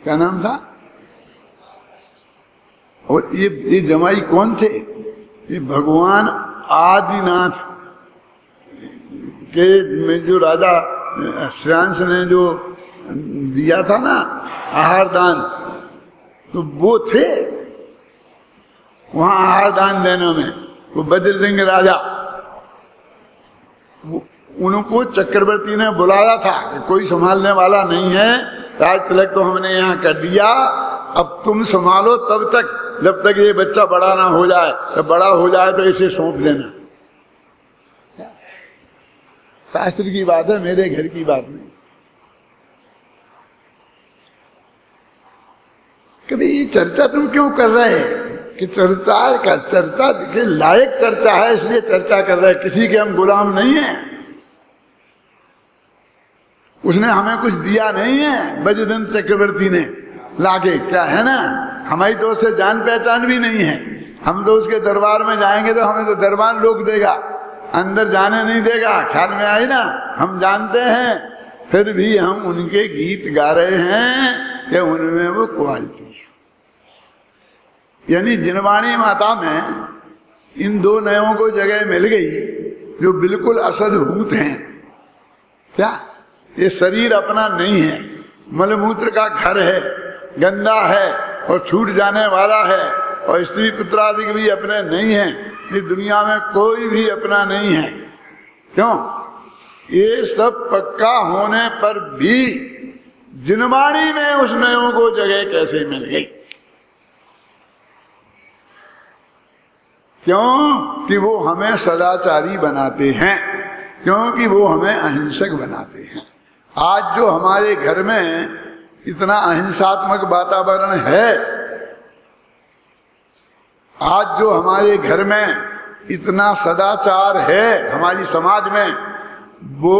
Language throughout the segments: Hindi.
क्या नाम था? और ये जमाई कौन थे? ये भगवान आदिनाथ के में जो राजा श्रांस ने जो दिया था ना आहार दान, तो वो थे वहां आहार दान देने में। वो बद्र सिंह राजा, उनको चक्रवर्ती ने बुलाया था कि कोई संभालने वाला नहीं है, राज तिलक तो हमने यहाँ कर दिया, अब तुम संभालो तब तक, जब तक ये बच्चा बड़ा ना हो जाए। जब बड़ा हो जाए तो इसे सौंप देना। शास्त्र की बात है, मेरे घर की बात नहीं। कभी ये चर्चा तुम क्यों कर रहे हैं कि चर्चा के लायक चर्चा है इसलिए चर्चा कर रहे हैं। किसी के हम गुलाम नहीं हैं, उसने हमें कुछ दिया नहीं है। बजदंत चक्रवर्ती ने लाके, क्या है ना, हमारी तो उससे जान पहचान भी नहीं है। हम तो उसके दरबार में जाएंगे तो हमें तो दरबार रोक देगा, अंदर जाने नहीं देगा। ख्याल में आई ना? हम जानते हैं, फिर भी हम उनके गीत गा रहे हैं कि उनमें वो क्वालिटी है। यानी जिनवाणी माता में इन दो नयों को जगह मिल गई जो बिल्कुल असद्भूत हैं। क्या ये शरीर अपना नहीं है, मलमूत्र का घर है, गंदा है और छूट जाने वाला है, और स्त्री पुत्रादि भी अपने नहीं है। इस दुनिया में कोई भी अपना नहीं है। क्यों? ये सब पक्का होने पर भी जिनवाणी में उस नयों को जगह कैसे मिल गई? क्यों कि वो हमें सदाचारी बनाते हैं, क्योंकि वो हमें अहिंसक बनाते हैं। आज जो हमारे घर में इतना अहिंसात्मक वातावरण है, आज जो हमारे घर में इतना सदाचार है हमारी समाज में, वो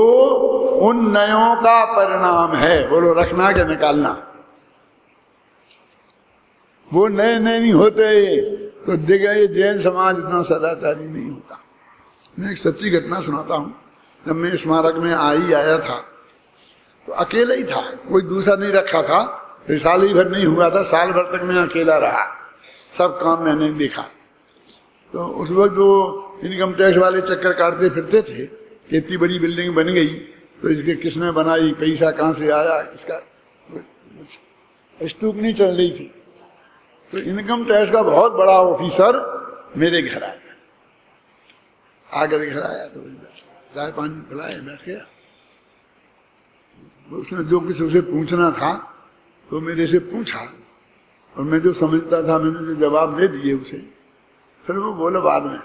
उन नयों का परिणाम है। बोलो, रखना के निकालना। वो नए नहीं होते तो देखा ये जैन समाज इतना सदाचारी नहीं होता। मैं एक सच्ची घटना सुनाता हूँ। जब मैं स्मारक में आया था तो अकेला ही था, कोई दूसरा नहीं रखा था। फिर साल ही भर नहीं हुआ था, साल भर तक मैं अकेला रहा, सब काम मैंने देखा। तो उस वक्त जो इनकम टैक्स वाले चक्कर काटते फिरते थे कि इतनी बड़ी बिल्डिंग बन गई तो इसके किसने बनाई, पैसा कहाँ से आया, इसका स्तूप नहीं चल रही थी। तो इनकम टैक्स का बहुत बड़ा ऑफिसर मेरे घर आया, आकर घर आया तो चाय पानी पिलाया, बैठ गया। उसने जो कुछ उसे पूछना था तो मेरे से पूछा, और मैं जो समझता था मैंने जो जवाब दे दिए उसे। फिर वो बोला बाद में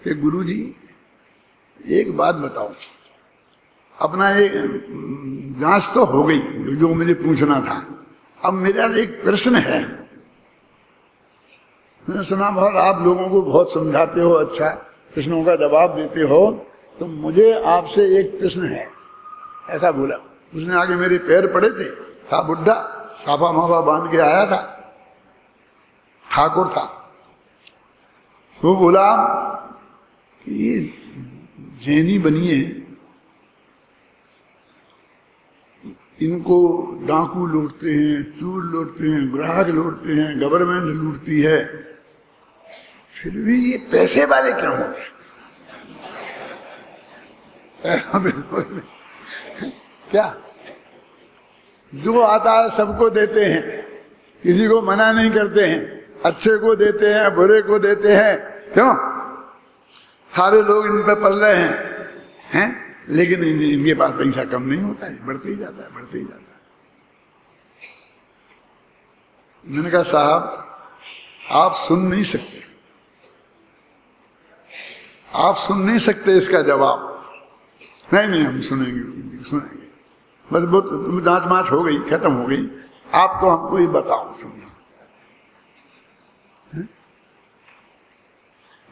कि गुरुजी एक बात बताओ, अपना ये जांच तो हो गई जो मुझे पूछना था, अब मेरा एक प्रश्न है। मैंने सुना बहुत आप लोगों को बहुत समझाते हो, अच्छा प्रश्नों का जवाब देते हो, तो मुझे आपसे एक प्रश्न है, ऐसा बोला। उसने आगे मेरे पैर पड़े थे, था बुढ़ा, साफा माफा बांध के आया था, ठाकुर था। वो बोला कि ये जैनी बनिए, इनको डाकू लूटते हैं, चूर लूटते हैं, ग्राहक लूटते हैं, गवर्नमेंट लूटती है, फिर भी ये पैसे वाले क्यों हो गए? क्या जो आता है सबको देते हैं, किसी को मना नहीं करते हैं, अच्छे को देते हैं, बुरे को देते हैं। क्यों? सारे लोग इन पे पल रहे हैं, लेकिन इनके पास पैसा कम नहीं होता है, बढ़ते ही जाता है, बढ़ते ही जाता है। मैंने कहा साहब आप सुन नहीं सकते, आप सुन नहीं सकते इसका जवाब। नहीं हम सुनेंगे, बस वो तुम जांच माच हो गई, खत्म हो गई, आप तो हमको ही बताओ, समझो।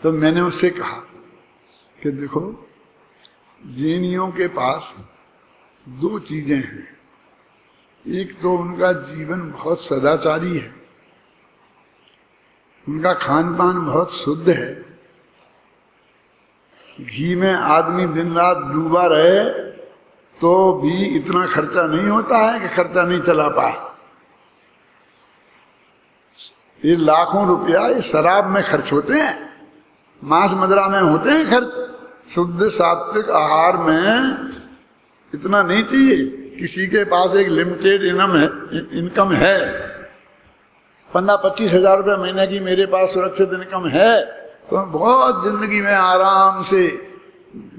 तो मैंने उससे कहा कि देखो जैनियों के पास दो चीजें हैं, एक तो उनका जीवन बहुत सदाचारी है, उनका खान पान बहुत शुद्ध है, घी में आदमी दिन रात डूबा रहे तो भी इतना खर्चा नहीं होता है कि खर्चा नहीं चला पाए। ये लाखों रुपया ये शराब में खर्च होते हैं, मांस मदिरा में होते हैं खर्च। शुद्ध सात्विक आहार में इतना नहीं चाहिए। किसी के पास एक लिमिटेड इनकम है, 15-25 हजार रुपये महीने की मेरे पास सुरक्षित इनकम है, तो मैं बहुत जिंदगी में आराम से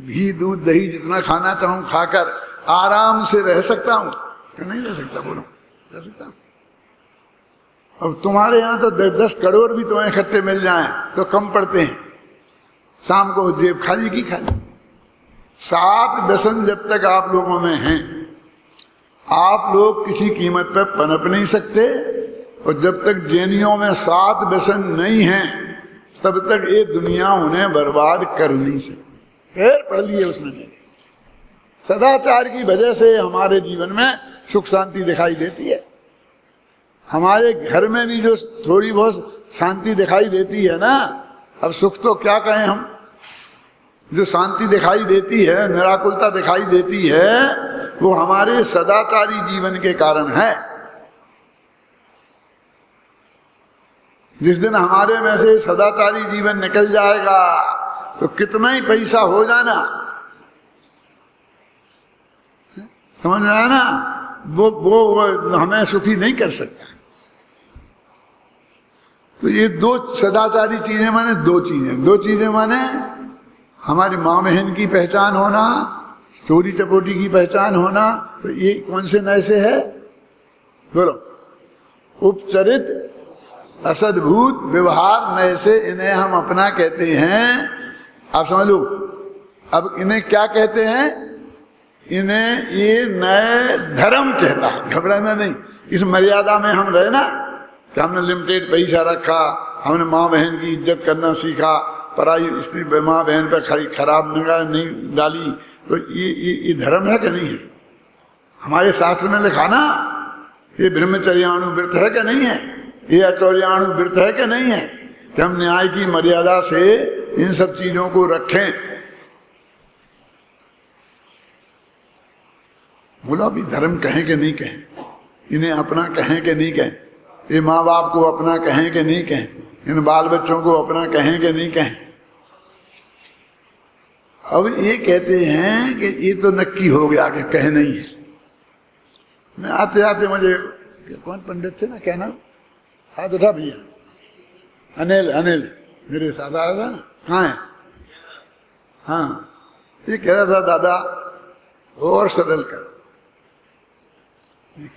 घी दूध दही जितना खाना चाहूँ खाकर आराम से रह सकता हूँ कि नहीं रह सकता? बोलो, रह सकता हूँ। अब तुम्हारे यहाँ तो 10 करोड़ भी तुम्हें इकट्ठे मिल जाएं तो कम पड़ते हैं। शाम को जेब खाली की खाली। 7 व्यसन जब तक आप लोगों में हैं, आप लोग किसी कीमत पर पनप नहीं सकते, और जब तक जैनियों में 7 व्यसन नहीं हैं तब तक ये दुनिया उन्हें बर्बाद कर नहीं सकती। पैर पढ़ लिए उसने। सदाचार की वजह से हमारे जीवन में सुख शांति दिखाई देती है। हमारे घर में भी जो थोड़ी बहुत शांति दिखाई देती है ना, अब सुख तो क्या कहें हम, जो शांति दिखाई देती है, निराकुलता दिखाई देती है, वो हमारे सदाचारी जीवन के कारण है। जिस दिन हमारे में से सदाचारी जीवन निकल जाएगा तो कितना ही पैसा हो जाना, समझ में आया ना, वो हमें सुखी नहीं कर सकता। तो ये 2 सदाचारी चीजें माने 2 चीजें माने हमारी माँ बहन की पहचान होना, चोरी चपोटी की पहचान होना। तो ये कौन से नए से है? बोलो, उपचरित असद्भूत व्यवहार नए से, इन्हें हम अपना कहते हैं। आप समझ लो, अब इन्हें क्या कहते हैं? इन्हें ये नए धर्म कहता है। घबराना नहीं, इस मर्यादा में हम रहे ना, कि हमने लिमिटेड पैसा रखा, हमने माँ बहन की इज्जत करना सीखा, पराई स्त्री माँ बहन पर खराब निगाह नहीं डाली, तो ये धर्म है कि नहीं है? हमारे शास्त्र में लिखा ना, ये ब्रह्मचर्याणु व्रत है कि नहीं है, ये अचौर्याणु व्रत है कि नहीं है, कि हम न्याय की मर्यादा से इन सब चीजों को रखें। बोला भी धर्म कहें कि नहीं कहें, इन्हें अपना कहें कि नहीं कहें, ये माँ बाप को अपना कहें कि नहीं कहें, इन बाल बच्चों को अपना कहें कि नहीं कहें। अब ये कहते हैं कि ये तो नक्की हो गया कि कहे नहीं है। मैं आते आते मुझे कौन पंडित थे ना, क्या नाम, हाथ उठा भैया, अनिल मेरे साथ आया था ना, कहाँ है? हाँ, ये कह रहा था दादा और सरल करो।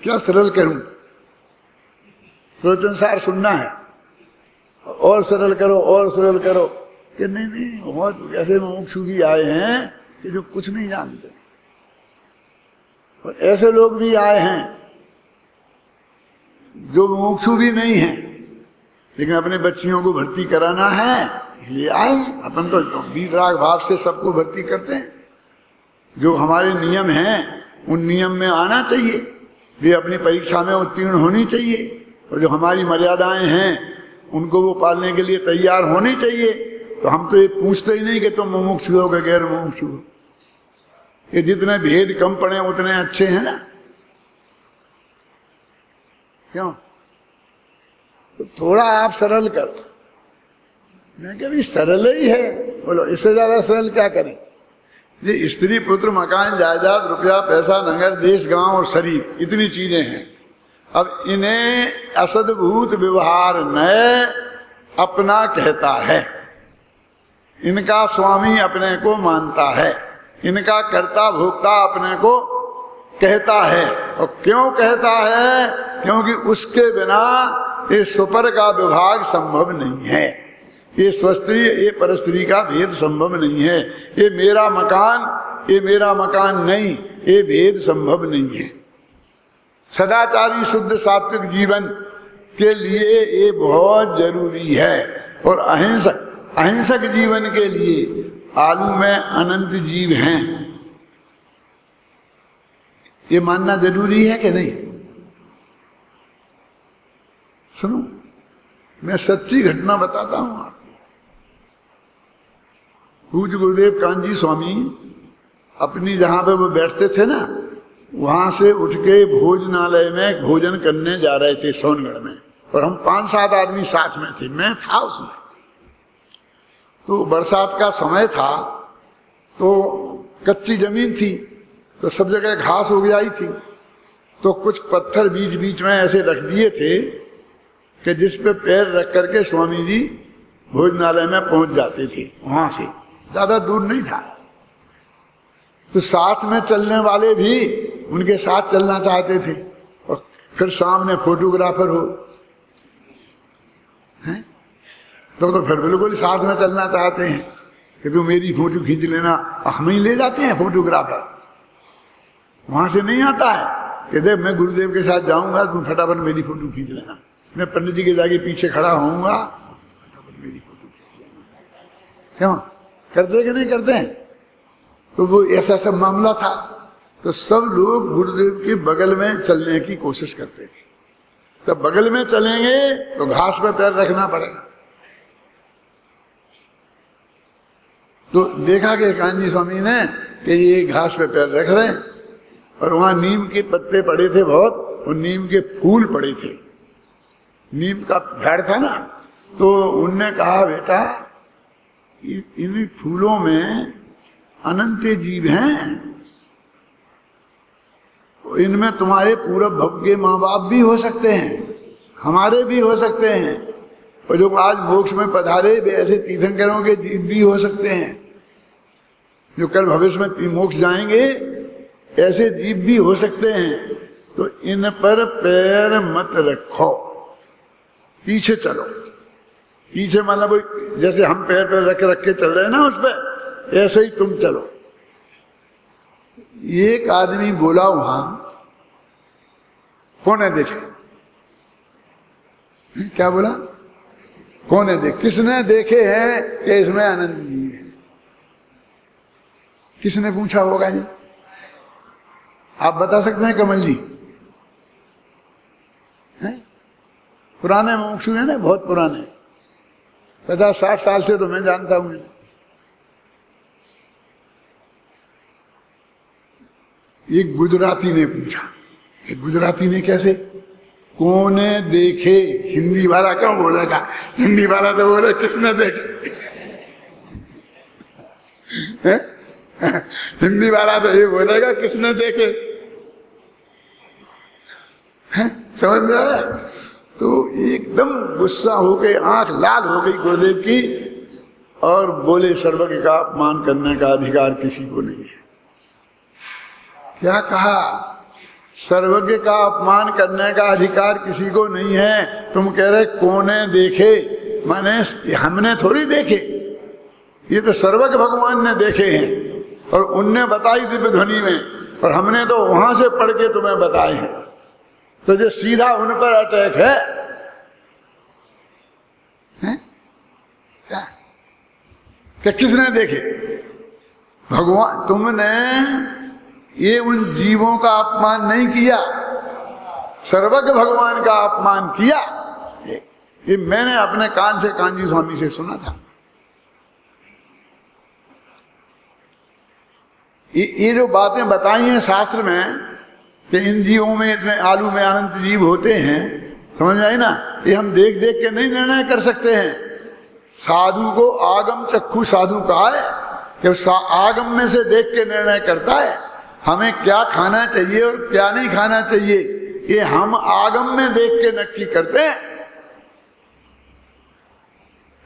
क्या सरल करूं? सोचानुसार सुनना है, और सरल करो और सरल करो। कि नहीं, बहुत ऐसे मुमुक्षु भी आए हैं कि जो कुछ नहीं जानते, और ऐसे लोग भी आए हैं जो मुमुक्षु भी नहीं हैं, लेकिन अपने बच्चियों को भर्ती कराना है इसलिए आए। अपन तो वीतराग भाव से सबको भर्ती करते हैं। जो हमारे नियम हैं उन नियम में आना चाहिए, वे अपनी परीक्षा में उत्तीर्ण होनी चाहिए, और जो हमारी मर्यादाएं हैं उनको वो पालने के लिए तैयार होनी चाहिए। तो हम तो ये पूछते ही नहीं कि तुम मुमुक्षु हो कि गैर मुमुक्षु हो। ये जितने भेद कम पड़े उतने अच्छे हैं ना, क्यों? तो थोड़ा आप सरल करो। मैं क्या भी सरल ही है, बोलो इससे ज्यादा सरल क्या करें? ये स्त्री पुत्र मकान जायदाद रुपया पैसा नगर देश गांव और शरीर, इतनी चीजें हैं। अब इन्हें असद्भूत व्यवहार नए अपना कहता है, इनका स्वामी अपने को मानता है, इनका कर्ता भोक्ता अपने को कहता है। और क्यों कहता है? क्योंकि उसके बिना ये सुपर का विभाग संभव नहीं है, ये स्वस्त्री ये परस्त्री का भेद संभव नहीं है, ये मेरा मकान नहीं, ये भेद संभव नहीं है। सदाचारी शुद्ध सात्विक जीवन के लिए ये बहुत जरूरी है। और अहिंसक जीवन के लिए आलू में अनंत जीव हैं, ये मानना जरूरी है कि नहीं? सुनो, मैं सच्ची घटना बताता हूं आपको। पूज्य गुरुदेव कांजी स्वामी अपनी जहां पे वो बैठते थे ना, वहां से उठ के भोजनालय में भोजन करने जा रहे थे सोनगढ़ में, और हम 5-7 आदमी साथ में थे, मैं था उसमें। तो बरसात का समय था, तो कच्ची जमीन थी, तो सब जगह घास उग आई थी। तो कुछ पत्थर बीच बीच में ऐसे रख दिए थे कि जिस पे पैर रख करके स्वामी जी भोजनालय में पहुंच जाते थे। वहां से ज्यादा दूर नहीं था। तो साथ में चलने वाले भी उनके साथ चलना चाहते थे, और फिर सामने फोटोग्राफर हो हैं? तो फिर बिल्कुल साथ में चलना चाहते हैं कि तू मेरी फोटो खींच लेना। हम ही ले जाते हैं फोटोग्राफर, वहां से नहीं आता है कि देख मैं गुरुदेव के साथ जाऊंगा, तुम फटाफट मेरी फोटो खींच लेना। मैं पंडित जी के जाके पीछे खड़ा होऊंगा, फटाफट मेरी फोटो खींच लेना। क्यों करते कि नहीं करते हैं? तो वो ऐसा सब मामला था। तो सब लोग गुरुदेव के बगल में चलने की कोशिश करते थे। तब बगल में चलेंगे तो घास पर पैर रखना पड़ेगा। तो देखा कि कांजी स्वामी ने कि ये घास पे पैर रख रहे हैं, और वहां नीम के पत्ते पड़े थे बहुत, और नीम के फूल पड़े थे। नीम का झाड़ था ना, तो उनने कहा बेटा इन फूलों में अनंत जीव हैं, इनमें तुम्हारे पूरब भव के माँ बाप भी हो सकते हैं, हमारे भी हो सकते हैं, और जो आज मोक्ष में पधारे ऐसे तीर्थंकरों के जीव भी हो सकते हैं, जो कल भविष्य में मोक्ष जाएंगे ऐसे जीव भी हो सकते हैं। तो इन पर पैर मत रखो, पीछे चलो। पीछे मतलब जैसे हम पैर पे रख के चल रहे हैं ना उस पर, ऐसे ही तुम चलो। एक आदमी बोला वहां, कौन है देखे? क्या बोला? कौन है देखे? किसने देखे हैं कि इसमें आनंद जीव है? किसने पूछा होगा जी? आप बता सकते हैं कमल जी? हैं? पुराने मुमुक्षु है ना, बहुत पुराने, 50-60 साल से तो मैं जानता हूं। एक गुजराती ने पूछा, एक गुजराती ने कैसे? कोने देखे? हिंदी वाला क्यों बोलेगा? हिंदी वाला तो बोले किसने देखे। हिंदी वाला तो ये बोलेगा किसने देखे। समझ में आया? तो एकदम गुस्सा हो गई, आंख लाल हो गई गुरुदेव की, और बोले सर्वज्ञ का अपमान करने का अधिकार किसी को नहीं है। क्या कहा? सर्वज्ञ का अपमान करने का अधिकार किसी को नहीं है। तुम कह रहे कोने देखे, माने हमने थोड़ी देखे, ये तो सर्वज्ञ भगवान ने देखे हैं, और उनने बताई दिव्य ध्वनि में, और हमने तो वहां से पढ़ के तुम्हें बताए हैं। तो जो सीधा उन पर अटैक है? क्या किसने देखे? भगवान, तुमने ये उन जीवों का अपमान नहीं किया, सर्वज्ञ भगवान का अपमान किया। ये मैंने अपने कान से कांजी स्वामी से सुना था। ये जो बातें बताई हैं शास्त्र में कि इन जीवों में इतने आलू में अनंत जीव होते हैं, समझ आई ना? ये हम देख देख के नहीं निर्णय कर सकते हैं। साधु को आगम चक्षु साधु कहा है कि आगम में से देख के निर्णय करता है हमें क्या खाना चाहिए और क्या नहीं खाना चाहिए। ये हम आगम में देख के नक्की करते हैं।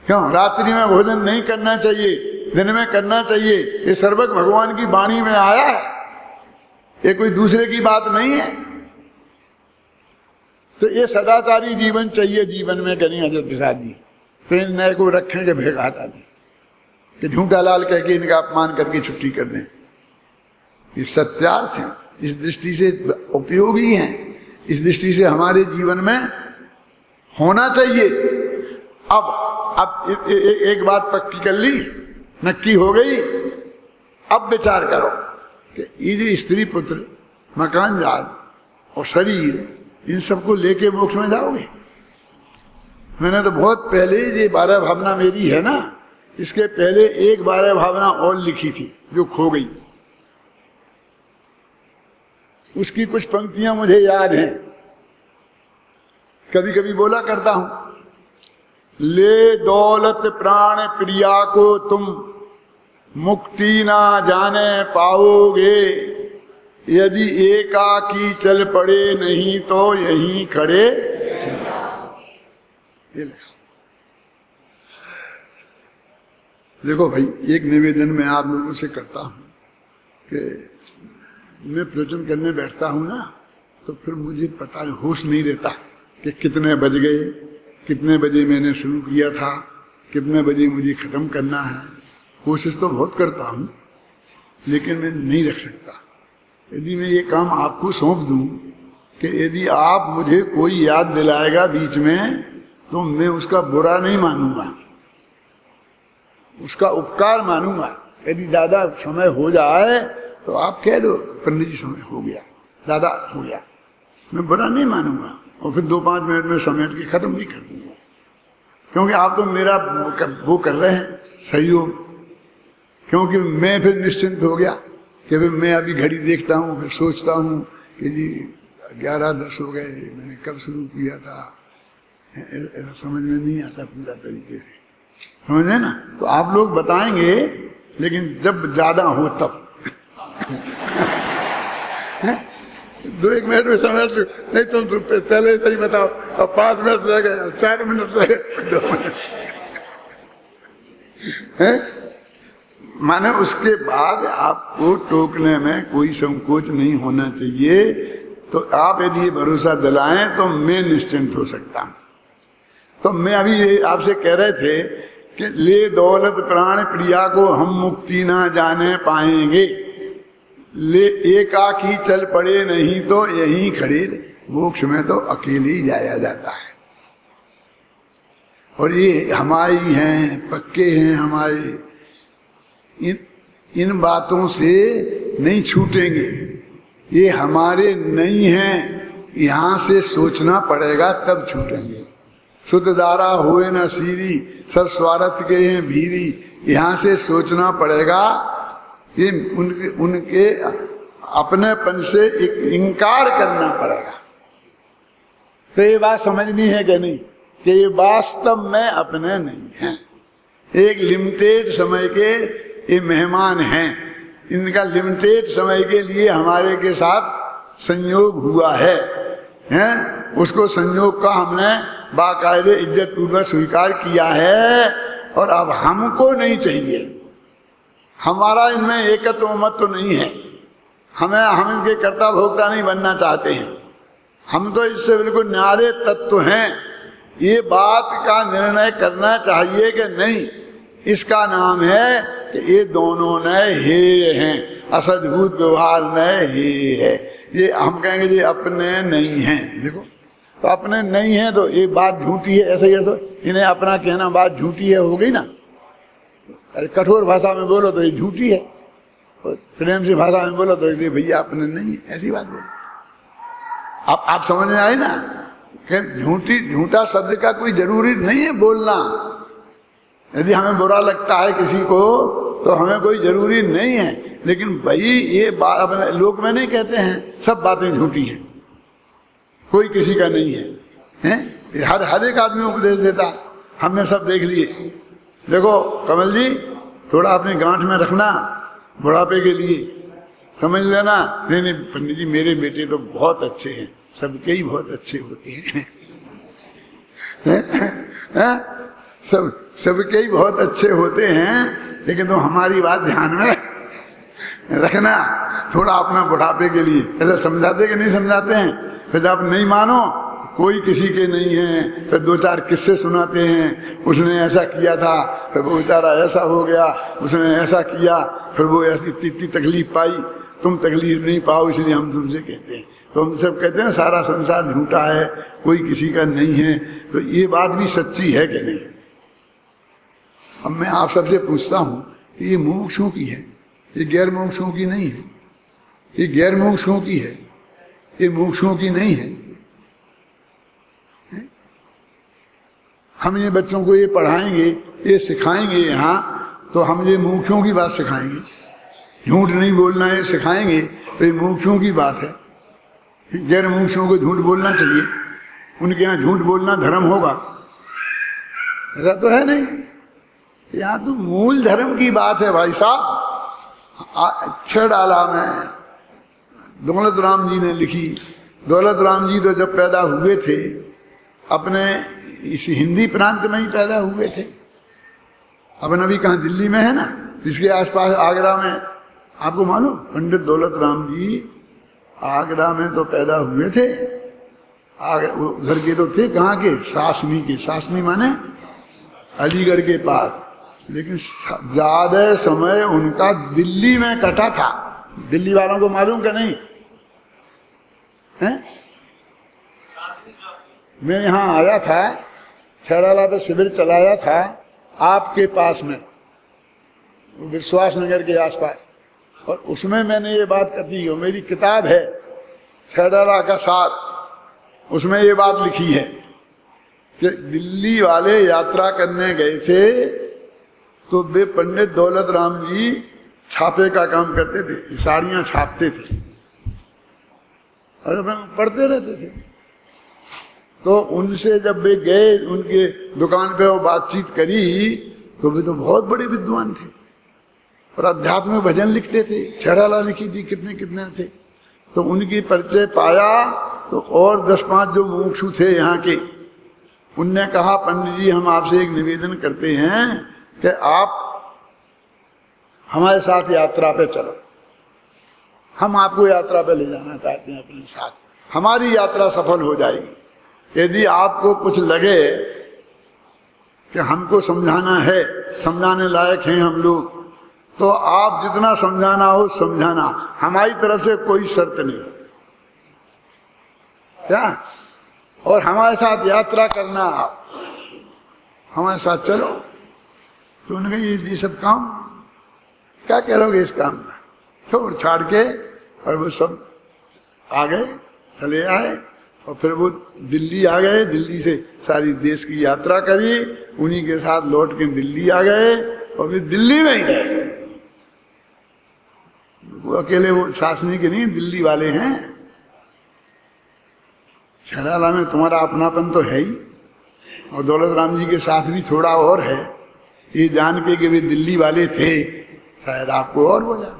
क्यों? रात्रि में भोजन नहीं करना चाहिए, दिन में करना चाहिए, ये सर्वज्ञ भगवान की वाणी में आया है, ये कोई दूसरे की बात नहीं है। तो ये सदाचारी जीवन चाहिए जीवन में करें हजरत प्रसाद जी। तो इन नए को रखें के भेगा हटा दें, कि झूठा लाल कह के इनका अपमान करके छुट्टी कर दें। ये सत्यार्थ है, इस दृष्टि से उपयोगी हैं, इस दृष्टि से हमारे जीवन में होना चाहिए। अब एक बात पक्की कर ली, नक्की हो गई। अब विचार करो कि ये जो स्त्री पुत्र मकान जाल और शरीर, इन सबको लेके मोक्ष में जाओगे? मैंने तो बहुत पहले ये 12 भावना मेरी है ना, इसके पहले एक 12 भावना और लिखी थी जो खो गई। उसकी कुछ पंक्तियां मुझे याद हैं। कभी कभी बोला करता हूं, ले दौलत प्राण प्रिया को तुम मुक्ति ना जाने पाओगे, यदि एकाकी चल पड़े नहीं तो यहीं खड़े। देखो भाई, एक निवेदन मैं आप लोगों से करता हूं कि मैं प्रवचन करने बैठता हूं ना, तो फिर मुझे पता होश नहीं रहता कि कितने बज गए, कितने बजे मैंने शुरू किया था, कितने बजे मुझे खत्म करना है। कोशिश तो बहुत करता हूं, लेकिन मैं नहीं रख सकता। यदि मैं ये काम आपको सौंप दूं कि यदि आप मुझे कोई याद दिलाएगा बीच में, तो मैं उसका बुरा नहीं मानूंगा, उसका उपकार मानूंगा। यदि दादा समय हो जाए तो आप कह दो, पंडित जी समय हो गया, दादा हो गया, मैं बुरा नहीं मानूंगा, और फिर 2-5 मिनट में समेट के खत्म भी कर दूंगा, क्योंकि आप तो मेरा वो कर रहे हैं सहयोग। क्योंकि मैं फिर निश्चिंत हो गया कि फिर मैं अभी घड़ी देखता हूँ, फिर सोचता हूँ कि जी 11-10 हो गए, मैंने कब शुरू किया था, समझ में नहीं आता पूरा तरीके से, समझे ना। तो आप लोग बताएंगे, लेकिन जब ज्यादा हो तब 2-1 मिनट में समझ नहीं, तुम पहले से ही बताओ, अब 5 मिनट रह गए, 4 मिनट रह गए, 2 मिनट माने उसके बाद आपको टोकने में कोई संकोच नहीं होना चाहिए। तो आप यदि ये भरोसा दिलाएं तो मैं निश्चिंत हो सकता हूं। तो मैं अभी आपसे कह रहे थे कि ले दौलत प्राण प्रिया को हम मुक्ति ना जाने पाएंगे, ले एकाकी चल पड़े नहीं तो यहीं खड़े। मोक्ष में तो अकेले ही जाया जाता है, और ये हमारी हैं, पक्के हैं हमारे, इन बातों से नहीं छूटेंगे। ये हमारे नहीं हैं, यहाँ से सोचना पड़ेगा तब छूटेंगे। सुतदारा हुए न सीरी, सब स्वार्थ के हैं भीरी, यहाँ से सोचना पड़ेगा। ये उनके अपनेपन से इनकार करना पड़ेगा। तो ये बात समझनी है कि नहीं, कि ये वास्तव में अपने नहीं हैं, एक लिमिटेड समय के ये मेहमान हैं। इनका लिमिटेड समय के लिए हमारे के साथ संयोग हुआ है, हैं? उसको संयोग का हमने बाकायदे इज्जत पूर्वक स्वीकार किया है, और अब हमको नहीं चाहिए। हमारा इनमें एकत्व मत तो नहीं है, हम इनके कर्ता भोक्ता नहीं बनना चाहते हैं। हम तो इससे बिल्कुल न्यारे तत्व हैं। ये बात का निर्णय करना चाहिए कि नहीं, इसका नाम है कि ये दोनों नए हे हैं, असद्भुत व्यवहार नए हे है। ये हम कहेंगे ये अपने नहीं हैं। देखो, तो अपने नहीं है तो ये बात झूठी है, ऐसा ही तो इन्हें अपना कहना बात झूठी है, हो गई ना। अरे कठोर भाषा में बोलो तो ये झूठी है, प्रेम से भाषा में बोलो तो ये भैया अपने नहीं है, ऐसी बात बोलो। आप समझ में आए ना कि झूठा शब्द का कोई जरूरी नहीं है बोलना। यदि हमें बुरा लगता है किसी को तो हमें कोई जरूरी नहीं है, लेकिन भाई ये बात अपने लोग में नहीं कहते हैं सब बातें झूठी हैं, कोई किसी का नहीं है, हैं? हर एक आदमी उपदेश देता, हमने सब देख लिए। देखो कमल जी, थोड़ा अपनी गांठ में रखना बुढ़ापे के लिए, समझ लेना। नहीं नहीं पंडित जी, मेरे बेटे तो बहुत अच्छे हैं, सबके ही बहुत अच्छे होते हैं, सबके ही बहुत अच्छे होते हैं, लेकिन तो हमारी बात ध्यान में रखना थोड़ा अपना बुढ़ापे के लिए। ऐसा समझाते कि नहीं समझाते हैं? फिर आप नहीं मानो, कोई किसी के नहीं है, फिर 2-4 किस्से सुनाते हैं, उसने ऐसा किया था, फिर वो बेचारा ऐसा हो गया, उसने ऐसा किया, फिर वो ऐसी इतनी तकलीफ पाई। तुम तकलीफ नहीं पाओ इसलिए हम तुमसे कहते हैं। तो हम सब कहते हैं सारा संसार झूठा है, कोई किसी का नहीं है। तो ये बात भी सच्ची है कि नहीं? अब मैं आप सबसे पूछता हूँ कि ये मुमुक्षुओं की है, ये गैर मुमुक्षुओं की नहीं है। ये गैर मुमुक्षुओं की है, ये मुमुक्षुओं की नहीं है। हम ये बच्चों को ये पढ़ाएंगे, ये सिखाएंगे यहाँ, तो हम ये मुमुक्षुओं की बात सिखाएंगे। झूठ नहीं बोलना है सिखाएंगे, तो ये मुमुक्षुओं की बात है। गैर मुमुक्षुओं को झूठ बोलना चाहिए, उनके यहाँ झूठ बोलना धर्म होगा? ऐसा तो है नहीं। यहाँ तो मूल धर्म की बात है भाई साहब। 6 डाला में दौलत राम जी ने लिखी। दौलत राम जी तो जब पैदा हुए थे अपने इस हिंदी प्रांत में ही पैदा हुए थे। अपन अभी कहाँ दिल्ली में है ना, इसके आसपास आगरा में। आपको मालूम पंडित दौलत राम जी आगरा में तो पैदा हुए थे। उधर के तो थे कहाँ के, सासनी के। सासनी माने अलीगढ़ के पास। लेकिन ज्यादा समय उनका दिल्ली में कटा था। दिल्ली वालों को मालूम क्या नहीं है? मैं यहाँ आया था, छैराला पे शिविर चलाया था आपके पास में, विश्वास नगर के आसपास। और उसमें मैंने ये बात कही, हो मेरी किताब है छैराला का सार, उसमें ये बात लिखी है कि दिल्ली वाले यात्रा करने गए थे तो वे पंडित दौलत राम जी छापे का काम करते थे, साड़ियां छापते थे और पढ़ते रहते थे। तो उनसे जब वे गए उनके दुकान पे वो बातचीत करी तो वे तो बहुत बड़े विद्वान थे और अध्यात्म में भजन लिखते थे। छैराला लिखी थी, कितने कितने थे। तो उनकी परिचय पाया तो और 10-5 जो मुमुक्षु थे यहाँ के, उनने कहा पंडित जी हम आपसे एक निवेदन करते हैं कि आप हमारे साथ यात्रा पे चलो। हम आपको यात्रा पे ले जाना चाहते हैं अपने साथ, हमारी यात्रा सफल हो जाएगी। यदि आपको कुछ लगे कि हमको समझाना है, समझाने लायक हैं हम लोग, तो आप जितना समझाना हो समझाना, हमारी तरफ से कोई शर्त नहीं क्या। और हमारे साथ यात्रा करना, आप हमारे साथ चलो। तो उन्होंने कहा ये सब काम क्या करोगे इस काम में, छोड़ छाड़ के। और वो सब आ गए, चले आए और फिर वो दिल्ली आ गए। दिल्ली से सारी देश की यात्रा करी, उन्हीं के साथ लौट के दिल्ली आ गए और फिर दिल्ली में ही गए। वो अकेले वो शासनी के नहीं, दिल्ली वाले हैं। छैराला में तुम्हारा अपनापन तो है ही, और दौलत राम जी के साथ भी थोड़ा और है। ये जान के कि वे दिल्ली वाले थे, शायद आपको और बोला।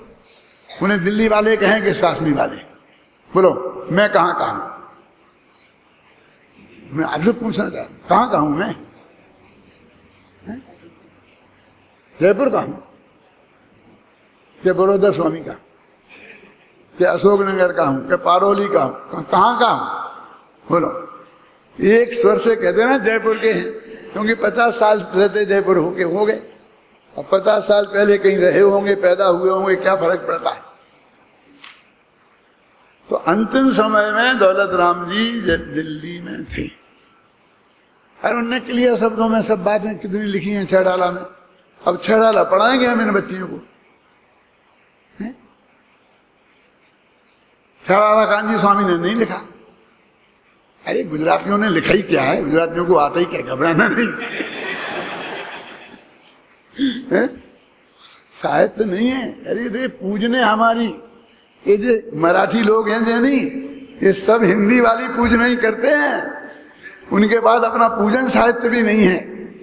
उन्हें दिल्ली वाले कहें कि शासनी वाले। बोलो मैं कहाँ का हूं? मैं आपसे पूछना चाहता हूं कहाँ का हूं मैं? जयपुर का हूं क्या, बड़ौदा स्वामी का, क्या अशोकनगर का हूं, क्या पारोली का हूं, कहाँ का हूं? बोलो। एक स्वर से कहते ना जयपुर के हैं, क्योंकि 50 साल रहते जयपुर होके हो गए। अब 50 साल पहले कहीं रहे होंगे, पैदा हुए होंगे, क्या फर्क पड़ता है। तो अंतिम समय में दौलत राम जी दिल्ली में थे और उनने क्लियर शब्दों में सब बातें कितनी लिखी हैं छैराला में। अब छैराला पढ़ाएंगे हम इन बच्चियों को। छैराला कांजी स्वामी ने नहीं लिखा। अरे गुजरातियों ने लिखा ही क्या है, गुजरातियों को आता ही क्या, घबराना नहीं। साहित्य नहीं है। अरे रे पूजने हमारी, ये जो मराठी लोग हैं जो नहीं, ये सब हिंदी वाली पूजना ही करते हैं। उनके पास अपना पूजन साहित्य भी नहीं है,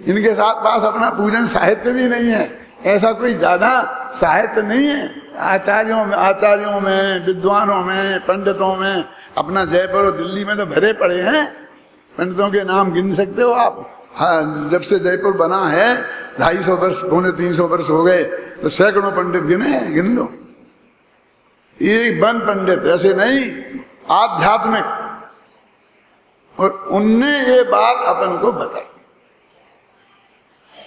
इनके साथ पास अपना पूजन साहित्य भी नहीं है। ऐसा कोई ज्यादा साहित्य नहीं है। आचार्यों में, विद्वानों में, पंडितों में अपना जयपुर और दिल्ली में तो भरे पड़े हैं। पंडितों के नाम गिन सकते हो आप। हाँ, जब से जयपुर बना है 250 वर्ष, 350 वर्ष हो गए, तो सैकड़ों पंडित गिन लो। एक बन पंडित ऐसे नहीं, आध्यात्मिक। और उनने ये बात अपन को बताई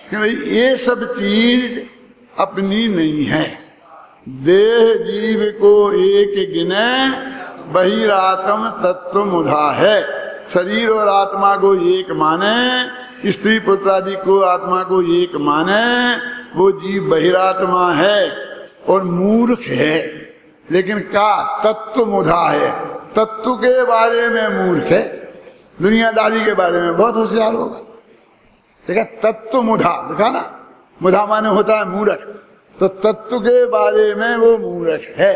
कि भाई ये सब चीज अपनी नहीं है। देह जीव को एक गिने, बहिरात्म तत्व मुधा है। शरीर और आत्मा को एक माने, स्त्री पुत्र आदि को आत्मा को एक माने, वो जीव बहिरात्मा है और मूर्ख है। लेकिन का तत्व मुधा है, तत्व के बारे में मूर्ख है, दुनियादारी के बारे में बहुत होशियार होगा। देखा तत्व मुधा, देखा ना, मुधा माने होता है मूर्ख, तो तत्व के बारे में वो मूर्ख है।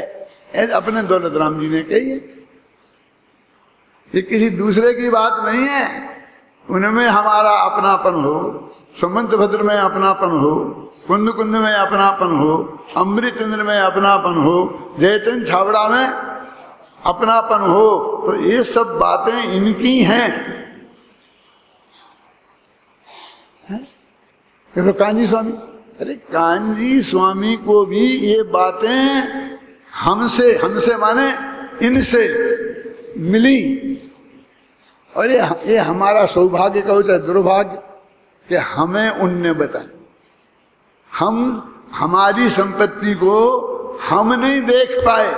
अपने दौलत राम जी ने कही है। ये किसी दूसरे की बात नहीं है। उनमें हमारा अपनापन हो, समंतभद्र में अपनापन हो, कुंद कुंद में अपनापन हो, अमृतचंद्र में अपनापन हो, जयचंद छाबड़ा में अपनापन हो, तो ये सब बातें इनकी हैं। देखो कांजी स्वामी, अरे कांजी स्वामी को भी ये बातें हमसे माने इनसे मिली, और ये हमारा सौभाग्य कहो चाहे दुर्भाग्य कि हमें उनने बताया। हमारी संपत्ति को हम नहीं देख पाए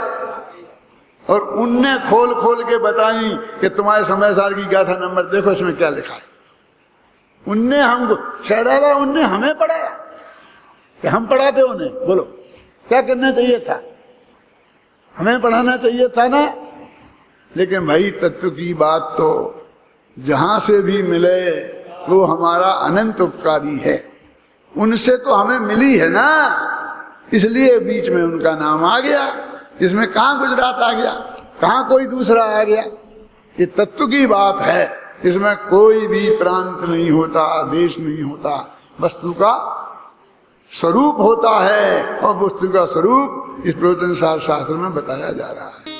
और उनने खोल खोल के बताई कि तुम्हारे समय सार की गाथा नंबर देखो, इसमें क्या लिखा है। उनने हमको छेड़ा, उनने हमें पढ़ाया कि हम पढ़ाते उन्हें। बोलो क्या करना चाहिए था? हमें पढ़ाना चाहिए था ना। लेकिन भाई तत्व की बात तो जहां से भी मिले वो हमारा अनंत उपकारी है, उनसे तो हमें मिली है ना, इसलिए बीच में उनका नाम आ गया। इसमें कहाँ गुजरात आ गया, कहाँ कोई दूसरा आ गया? ये तत्व की बात है, इसमें कोई भी प्रांत नहीं होता, देश नहीं होता, वस्तु का स्वरूप होता है। और वस्तु का स्वरूप इस प्रवचन सार शास्त्र में बताया जा रहा है।